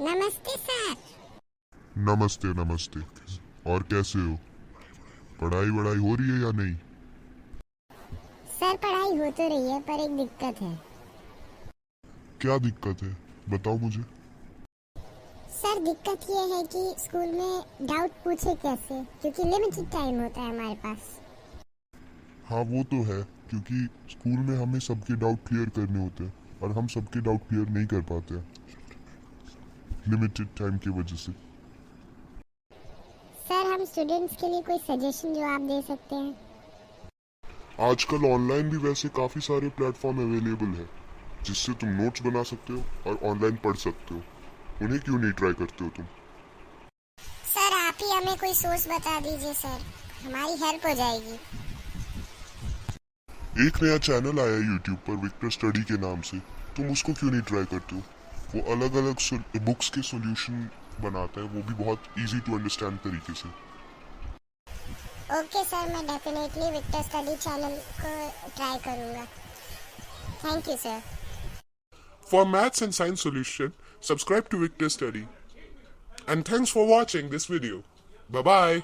नमस्ते सर। नमस्ते नमस्ते। और कैसे हो? पढ़ाई वढ़ाई हो रही है या नहीं? सर पढ़ाई हो तो रही है पर एक दिक्कत है। क्या दिक्कत है, बताओ मुझे। सर दिक्कत ये है कि स्कूल में डाउट पूछे कैसे, क्योंकि लिमिटेड टाइम होता है हमारे पास। हाँ वो तो है, क्योंकि स्कूल में हमें सबके डाउट क्लियर करने होते हैं और हम सबके डाउट क्लियर नहीं कर पाते हैं लिमिटेड टाइम की वजह से। सर हम स्टूडेंट्स के लिए कोई सजेशन जो आप दे सकते हैं? आजकल ऑनलाइन भी वैसे काफ़ी सारे प्लेटफॉर्म अवेलेबल है जिससे तुम नोट्स बना सकते हो और ऑनलाइन पढ़ सकते हो। उन्हें क्यों नहीं ट्राई करते हो तुम? सर आप ही हमें कोई सोर्स बता दीजिए सर, हमारी हेल्प हो जाएगी। एक नया चैनल आया है यूट्यूब पर विक्टर स्टडी के नाम से, तुम उसको क्यों नहीं ट्राई करते हो? वो अलग अलग बुक्स के सॉल्यूशन बनाता है, वो भी बहुत इजी टू अंडरस्टैंड तरीके से। ओके सर, मैं डेफिनेटली विक्टर स्टडी चैनल को ट्राई करूँगा। Thank you sir. For maths and science solution, subscribe to Victor Study. And thanks for watching this video. Bye bye.